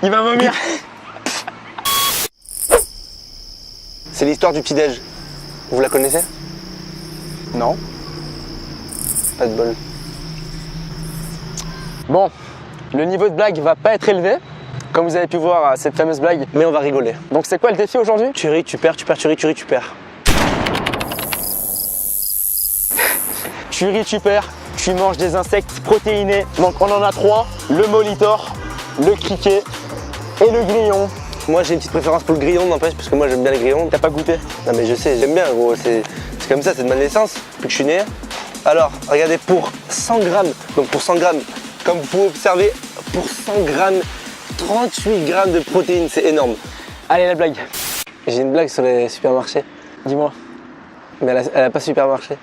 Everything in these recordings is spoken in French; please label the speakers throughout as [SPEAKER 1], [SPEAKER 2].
[SPEAKER 1] Il va vomir.
[SPEAKER 2] C'est l'histoire du petit-déj. Vous la connaissez?
[SPEAKER 1] Non.
[SPEAKER 2] Pas de bol.
[SPEAKER 1] Bon, le niveau de blague va pas être élevé, comme vous avez pu voir à cette fameuse blague.
[SPEAKER 2] Mais on va rigoler.
[SPEAKER 1] Donc c'est quoi le défi aujourd'hui?
[SPEAKER 2] Tu ris, tu perds, tu perds, tu ris, tu ris, tu perds.
[SPEAKER 1] Tu ris, tu perds, tu manges des insectes protéinés. Donc on en a 3, le molitor, le criquet et le grillon.
[SPEAKER 2] Moi j'ai une petite préférence pour le grillon, n'empêche, parce que moi j'aime bien les grillons.
[SPEAKER 1] T'as pas goûté?
[SPEAKER 2] Non mais je sais, j'aime bien gros, c'est comme ça, c'est de ma naissance, depuis que je suis né. Alors, regardez, pour 100 grammes, donc pour 100 grammes, comme vous pouvez observer, pour 100 grammes, 38 grammes de protéines, c'est énorme.
[SPEAKER 1] Allez, la blague.
[SPEAKER 2] J'ai une blague sur les supermarchés,
[SPEAKER 1] Dis-moi.
[SPEAKER 2] mais elle a pas supermarché.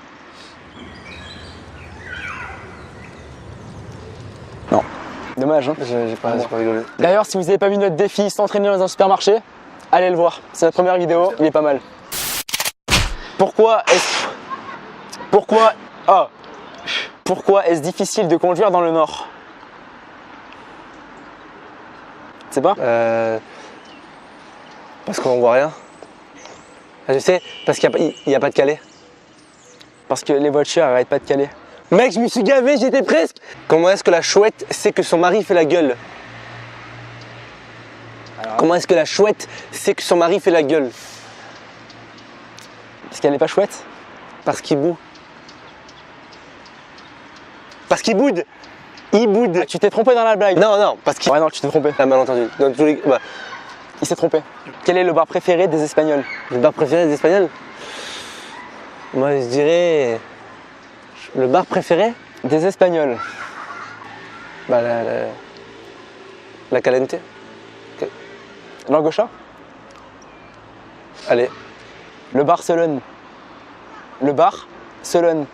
[SPEAKER 1] Non. Dommage, hein.
[SPEAKER 2] J'ai pas rigolé.
[SPEAKER 1] D'ailleurs, si vous n'avez pas vu notre défi s'entraîner dans un supermarché, allez le voir. C'est notre première vidéo, il est pas mal. Pourquoi est-ce difficile de conduire dans le Nord? C'est pas?
[SPEAKER 2] Parce qu'on voit rien. Ah, je sais, parce qu'il n'y a pas de calais.
[SPEAKER 1] Parce que les voitures arrêtent pas de caler.
[SPEAKER 2] Mec, je me suis gavé, j'étais presque. Comment est-ce que la chouette sait que son mari fait la gueule? Comment est-ce que la chouette sait que son mari fait la gueule?
[SPEAKER 1] Parce qu'elle est pas chouette?
[SPEAKER 2] Parce qu'il bout. Parce qu'il boude. Il boude.
[SPEAKER 1] Ah, tu t'es trompé dans la blague.
[SPEAKER 2] Non, non, parce qu'il...
[SPEAKER 1] Ouais, non, tu t'es trompé.
[SPEAKER 2] T'as mal entendu. Dans tous les... bah,
[SPEAKER 1] Il s'est trompé. Quel est le bar préféré des Espagnols?
[SPEAKER 2] le bar préféré des Espagnols? Moi, je dirais... Le bar préféré?
[SPEAKER 1] Des Espagnols.
[SPEAKER 2] Bah, la Calente.
[SPEAKER 1] L'Angocha?
[SPEAKER 2] Allez.
[SPEAKER 1] Le Barcelone. Le Barcelone.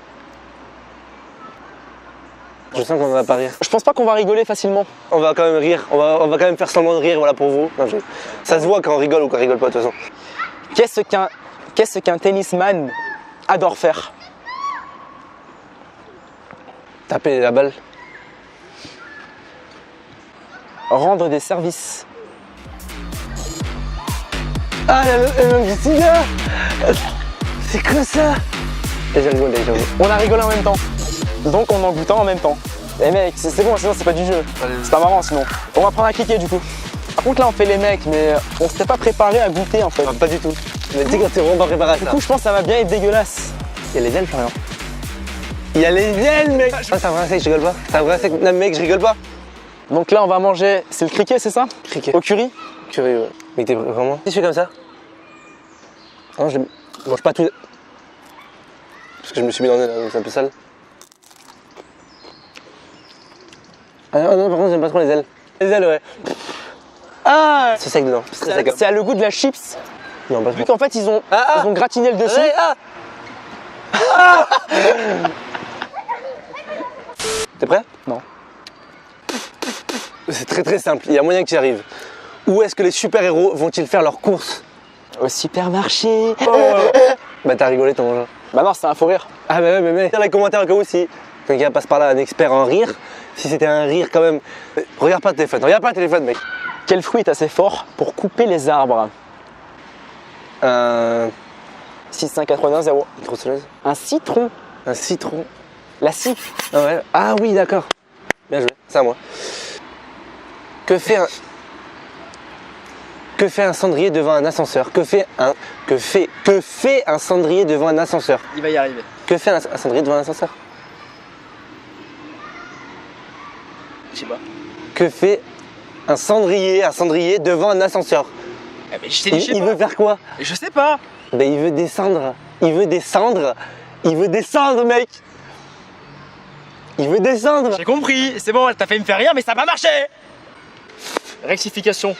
[SPEAKER 2] Je sens qu'on va pas rire.
[SPEAKER 1] Je pense pas qu'on va rigoler facilement.
[SPEAKER 2] On va quand même rire. On va quand même faire semblant de rire, voilà, pour vous. Non, ça se voit quand on rigole ou quand on rigole pas, de toute façon.
[SPEAKER 1] Qu'est-ce qu'un tennisman adore faire?
[SPEAKER 2] Taper la balle.
[SPEAKER 1] Rendre des services.
[SPEAKER 2] Ah, la langue du tigre. C'est quoi ça? Et j'ai rigolé, j'avoue.
[SPEAKER 1] On a rigolé en même temps. Donc on en goûtait en même temps. Eh mec, c'est bon, sinon c'est pas du jeu. C'est pas marrant sinon. On va prendre un cliquet du coup. Par contre là on fait les mecs, mais on s'était pas préparé à goûter en fait.
[SPEAKER 2] Ah, pas du tout. Le tigre, c'est vraiment pas préparé à
[SPEAKER 1] Du
[SPEAKER 2] ça.
[SPEAKER 1] coup je pense que ça va bien être dégueulasse.
[SPEAKER 2] Il y a les ailes, Florian. Il y a les ailes, mec. Ah, c'est un vrai insecte, je rigole pas. C'est un vrai insecte. Non, mec, je rigole pas.
[SPEAKER 1] Donc là on va manger, c'est le criquet c'est ça?
[SPEAKER 2] Criquet.
[SPEAKER 1] Au curry?
[SPEAKER 2] Curieux, ouais. Mais t'es vraiment... Si je fais comme ça? Non, je mange pas tout... Parce que je me suis mis dans le nez, là, donc c'est un peu sale. Ah non, par contre, j'aime pas trop les ailes. Les ailes, ouais. Ah! C'est sec dedans. C'est très sec.
[SPEAKER 1] Ça a le goût de la chips.
[SPEAKER 2] Non, pas
[SPEAKER 1] Vu
[SPEAKER 2] trop.
[SPEAKER 1] qu'en fait ils ont gratiné le dessus.
[SPEAKER 2] Ouais, ah! T'es prêt?
[SPEAKER 1] Non.
[SPEAKER 2] C'est très très simple, il y a moyen que tu y arrives. Où est-ce que les super-héros vont-ils faire leurs courses?
[SPEAKER 1] Au supermarché.
[SPEAKER 2] Bah t'as rigolé ton mangeant.
[SPEAKER 1] Bah non, c'est un faux rire.
[SPEAKER 2] Ah bah ouais, mais dans les commentaires au cas où si quelqu'un passe par là, un expert en rire, si c'était un rire quand même. Regarde pas le téléphone, mec.
[SPEAKER 1] Quel fruit est assez fort pour couper les arbres? 6, 5, 81, 0.
[SPEAKER 2] Tronçonneuse.
[SPEAKER 1] Un citron.
[SPEAKER 2] Un citron.
[SPEAKER 1] La scie.
[SPEAKER 2] Ah ouais. Ah oui, d'accord. Bien joué, c'est à moi. Que fait un cendrier devant un ascenseur? Que fait un cendrier devant un ascenseur?
[SPEAKER 1] Il va y arriver.
[SPEAKER 2] Que fait un cendrier devant un ascenseur?
[SPEAKER 1] Je sais pas.
[SPEAKER 2] Que fait un cendrier devant un ascenseur?
[SPEAKER 1] Eh mais je t'ai dit, je sais
[SPEAKER 2] Il
[SPEAKER 1] pas.
[SPEAKER 2] veut faire quoi?
[SPEAKER 1] Je sais pas.
[SPEAKER 2] Ben il veut descendre. Il veut descendre, mec. Il veut descendre.
[SPEAKER 1] J'ai compris. C'est bon, elle t'a fait me faire rire, mais ça va marcher. Rectification.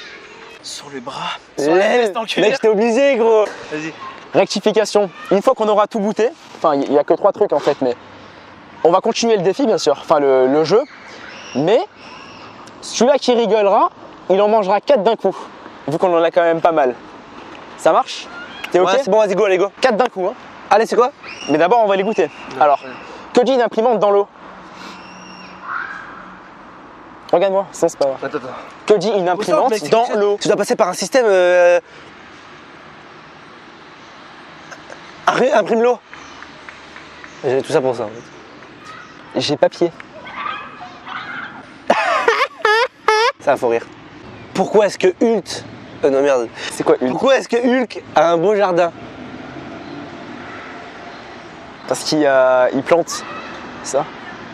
[SPEAKER 1] Sur le bras. Sur la veste en cuir.
[SPEAKER 2] Mec, j'étais obligé, gros.
[SPEAKER 1] Vas-y. Rectification. Une fois qu'on aura tout goûté, enfin, il n'y a que 3 trucs en fait, mais on va continuer le défi, bien sûr, enfin le jeu. Mais celui-là qui rigolera, il en mangera 4 d'un coup, vu qu'on en a quand même pas mal. Ça marche? T'es ok?
[SPEAKER 2] Ouais, c'est bon, vas-y, go, allez, go.
[SPEAKER 1] 4 d'un coup, hein.
[SPEAKER 2] Allez, c'est quoi?
[SPEAKER 1] Mais d'abord, on va les goûter. Alors, que dit une imprimante dans l'eau? Regarde-moi, ça c'est pas vrai.
[SPEAKER 2] Attends.
[SPEAKER 1] Que dit une imprimante
[SPEAKER 2] Mec,
[SPEAKER 1] dans l'eau?
[SPEAKER 2] Tu dois passer par un système. Imprime l'eau. J'ai tout ça pour ça. En fait.
[SPEAKER 1] J'ai papier.
[SPEAKER 2] Ça, faut rire. Pourquoi est-ce que Hulk. Non merde.
[SPEAKER 1] C'est quoi une?
[SPEAKER 2] Pourquoi est-ce que Hulk a un beau jardin?
[SPEAKER 1] Parce qu'il il plante. Ça?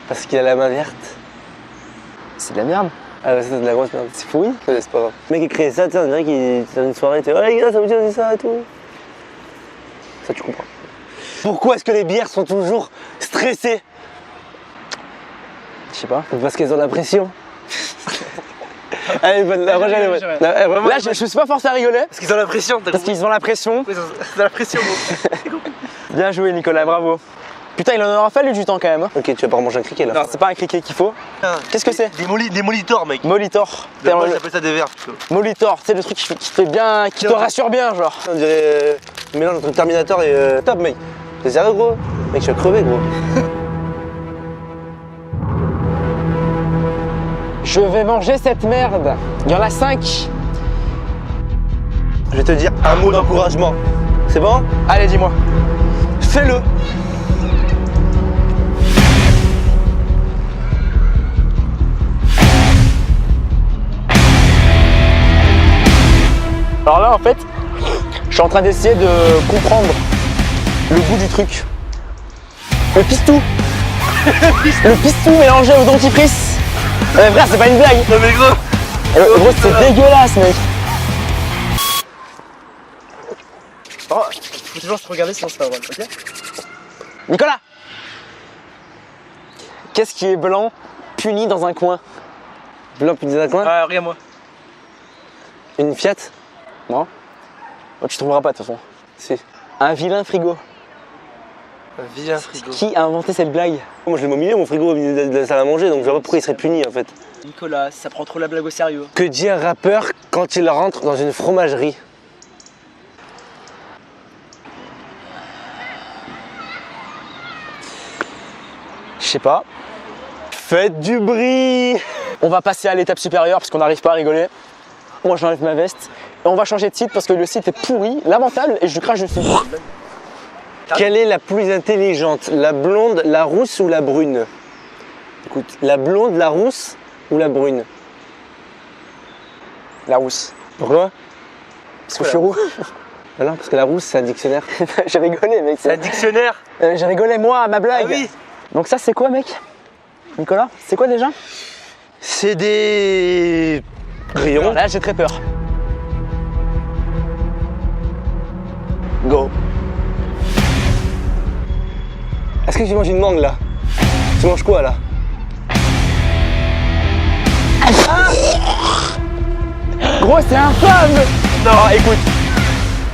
[SPEAKER 2] Parce qu'il a la main verte.
[SPEAKER 1] C'est de la merde.
[SPEAKER 2] Ah ouais, c'est de la grosse merde.
[SPEAKER 1] C'est pourri.
[SPEAKER 2] Ouais, c'est pas grave. Le mec qui créé ça, tu sais, on dirait qu'il est dans une soirée, tu sais, oh les gars, ça vous dit on dit ça et tout. Ça, tu comprends. Pourquoi est-ce que les bières sont toujours stressées?
[SPEAKER 1] Je sais pas.
[SPEAKER 2] Parce qu'elles ont la pression. Allez, bonne, la prochaine, elle est bonne. Non, vraiment,
[SPEAKER 1] Là, je suis pas forcé à rigoler.
[SPEAKER 2] parce qu'ils ont la pression, t'as
[SPEAKER 1] Parce
[SPEAKER 2] compris?
[SPEAKER 1] qu'ils ont la pression.
[SPEAKER 2] Ils ont la pression, gros.
[SPEAKER 1] Bien joué, Nicolas, bravo. Putain, il en aura fallu du temps quand même. Hein.
[SPEAKER 2] Ok, tu vas pas remanger un criquet là.
[SPEAKER 1] Non, c'est pas un criquet qu'il faut. Qu'est-ce que c'est?
[SPEAKER 2] Des molitors, mec.
[SPEAKER 1] Molitor.
[SPEAKER 2] Moi, j'appelle ça des verres plutôt.
[SPEAKER 1] Molitor, c'est le truc qui te fait bien, qui te rassure bien, genre.
[SPEAKER 2] On dirait mélange entre Terminator et Top, mec. C'est sérieux, gros? Mec, je suis crevé, gros.
[SPEAKER 1] Je vais manger cette merde. Il y en a 5.
[SPEAKER 2] Je vais te dire un mot d'encouragement. C'est bon?
[SPEAKER 1] Allez, dis-moi.
[SPEAKER 2] Fais-le.
[SPEAKER 1] Alors là, en fait, je suis en train d'essayer de comprendre le goût du truc. Le pistou. Le pistou mélangé au dentifrice. Frère, c'est pas une blague.
[SPEAKER 2] Non, mais gros.
[SPEAKER 1] Gros, c'est dégueulasse, mec. Oh, faut toujours se regarder sinon c'est pas vrai, ok? Nicolas! Qu'est-ce qui est blanc, puni dans un coin?
[SPEAKER 2] Blanc, puis dans un coin?
[SPEAKER 1] Ah, regarde-moi.
[SPEAKER 2] Une Fiat?
[SPEAKER 1] Non? Oh, tu trouveras pas de toute façon.
[SPEAKER 2] Si.
[SPEAKER 1] Un vilain frigo.
[SPEAKER 2] Un vilain frigo.
[SPEAKER 1] Qui a inventé cette blague?
[SPEAKER 2] Moi, je l'ai mis au milieu, mon frigo, au milieu de la salle à manger, donc je vois pas pourquoi il serait puni en fait.
[SPEAKER 1] Nicolas, ça prend trop la blague au sérieux.
[SPEAKER 2] Que dit un rappeur quand il rentre dans une fromagerie?
[SPEAKER 1] Je sais pas.
[SPEAKER 2] Faites du bruit!
[SPEAKER 1] On va passer à l'étape supérieure parce qu'on n'arrive pas à rigoler. Moi j'enlève ma veste et on va changer de site parce que le site est pourri, lamentable et je lui crache dessus.
[SPEAKER 2] Quelle est la plus intelligente? La blonde, la rousse ou la brune? Écoute, la blonde, la rousse ou la brune?
[SPEAKER 1] La rousse.
[SPEAKER 2] Pourquoi?
[SPEAKER 1] Parce que je suis roux.
[SPEAKER 2] Ah non, parce que la rousse, c'est un dictionnaire.
[SPEAKER 1] J'ai rigolé, mec.
[SPEAKER 2] C'est un dictionnaire?
[SPEAKER 1] J'ai rigolé, moi, à ma blague.
[SPEAKER 2] Ah oui.
[SPEAKER 1] Donc ça, c'est quoi, mec? Nicolas, c'est quoi déjà?
[SPEAKER 2] C'est des rayons.
[SPEAKER 1] Là, j'ai très peur.
[SPEAKER 2] Go. Est-ce que tu manges une mangue là? Tu manges quoi là?
[SPEAKER 1] Gros, c'est infâme! Non, écoute.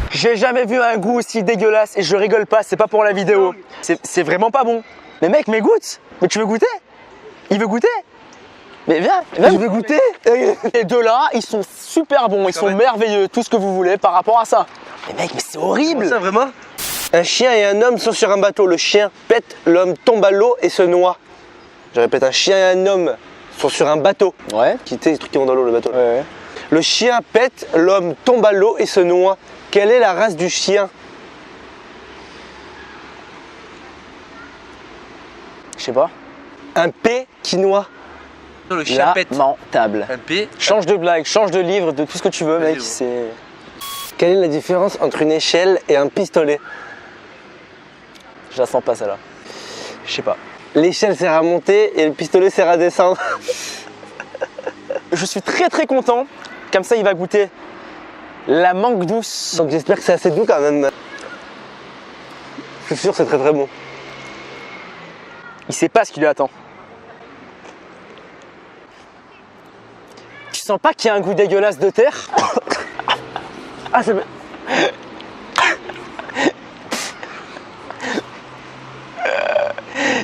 [SPEAKER 1] J'ai jamais vu un goût aussi dégueulasse et je rigole pas, c'est pas pour la vidéo. C'est vraiment pas bon. Mais mec, mais goûte! Mais tu veux goûter? Il veut goûter? Mais viens,
[SPEAKER 2] Je veux goûter.
[SPEAKER 1] Les deux là, ils sont super bons, ils sont merveilleux, tout ce que vous voulez par rapport à ça. Mais mec, mais c'est horrible!
[SPEAKER 2] Ça vraiment? Un chien et un homme sont sur un bateau. Le chien pète, l'homme tombe à l'eau et se noie. Je répète, un chien et un homme sont sur un bateau.
[SPEAKER 1] Ouais.
[SPEAKER 2] Qui était les trucs qui vont dans l'eau, le bateau.
[SPEAKER 1] Ouais.
[SPEAKER 2] Le chien pète, l'homme tombe à l'eau et se noie. Quelle est la race du chien?
[SPEAKER 1] Je sais pas.
[SPEAKER 2] Un P qui noie.
[SPEAKER 3] Le chien pète.
[SPEAKER 1] Lamentable.
[SPEAKER 3] Un P.
[SPEAKER 1] Change de blague, change de livre, de tout ce que tu veux, mec.
[SPEAKER 3] Vas-y,
[SPEAKER 1] C'est.
[SPEAKER 2] Quelle est la différence entre une échelle et un pistolet?
[SPEAKER 1] Je la sens pas celle-là. Je sais pas.
[SPEAKER 2] L'échelle sert à monter et le pistolet sert à descendre.
[SPEAKER 1] Je suis très très content. Comme ça, il va goûter la mangue douce.
[SPEAKER 2] Donc j'espère que c'est assez doux quand même. Je suis sûr que c'est très très bon.
[SPEAKER 1] Il sait pas ce qui lui attend. Tu sens pas qu'il y a un goût dégueulasse de terre?
[SPEAKER 2] Ah c'est bien.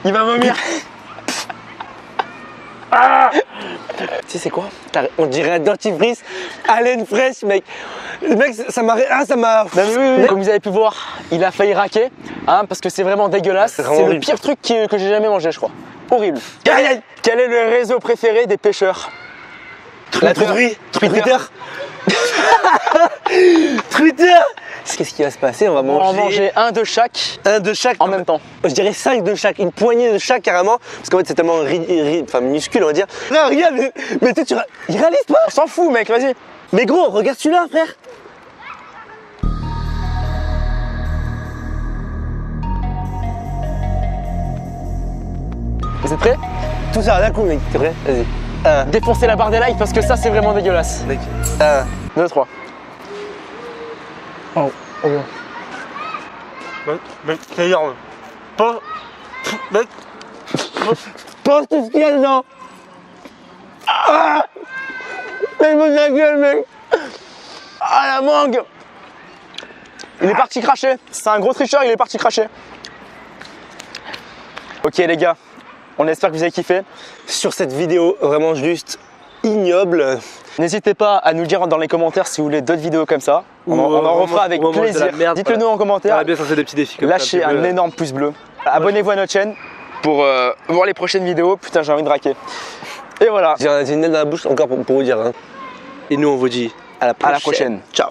[SPEAKER 1] Il va vomir.
[SPEAKER 2] Tu sais c'est quoi? On dirait un dentifrice Allen Fresh, mec. Le mec, ça m'a... Ah, ça m'a...
[SPEAKER 1] Comme vous avez pu voir, il a failli raquer, hein, parce que c'est vraiment dégueulasse.
[SPEAKER 2] C'est vraiment
[SPEAKER 1] C'est le
[SPEAKER 2] horrible.
[SPEAKER 1] pire truc que j'ai jamais mangé, je crois. Horrible. Quel est le réseau préféré des pêcheurs?
[SPEAKER 2] La tromperie. Twitter. Twitter. Qu'est-ce qui va se passer? On va
[SPEAKER 1] On va en manger un de chaque
[SPEAKER 2] un de chaque
[SPEAKER 1] en même temps.
[SPEAKER 2] Je dirais 5 de chaque, une poignée de chaque carrément, parce qu'en fait c'est tellement minuscule on va dire. Là regarde, mais tu réalises pas?
[SPEAKER 1] On s'en fout mec, vas-y.
[SPEAKER 2] Mais gros, regarde celui-là frère.
[SPEAKER 1] Vous êtes prêts?
[SPEAKER 2] Tout ça d'un coup mec, t'es prêt? Vas-y.
[SPEAKER 1] Défoncez la barre des likes parce que ça c'est vraiment dégueulasse.
[SPEAKER 2] 1,
[SPEAKER 1] 2, 3. Oh, oh.
[SPEAKER 2] Mec, c'est énorme. Mec, pense tout ce qu'il y a dedans. Ah, mais mon la gueule mec.
[SPEAKER 1] Ah la mangue. Il est parti cracher. C'est un gros tricheur, il est parti cracher. Ok les gars, on espère que vous avez kiffé.
[SPEAKER 2] Sur cette vidéo vraiment juste ignoble.
[SPEAKER 1] N'hésitez pas à nous dire dans les commentaires si vous voulez d'autres vidéos comme ça. On en refera avec plaisir. Dites-le nous en commentaire.
[SPEAKER 2] Bien ça c'est des petits défis comme
[SPEAKER 1] Lâchez un énorme pouce bleu. Abonnez-vous à notre chaîne pour voir les prochaines vidéos. Putain, j'ai envie de raquer. Et voilà.
[SPEAKER 2] J'ai une aile dans la bouche encore pour vous dire. Hein. Et nous on vous dit à la prochaine.
[SPEAKER 1] À la prochaine.
[SPEAKER 2] Ciao.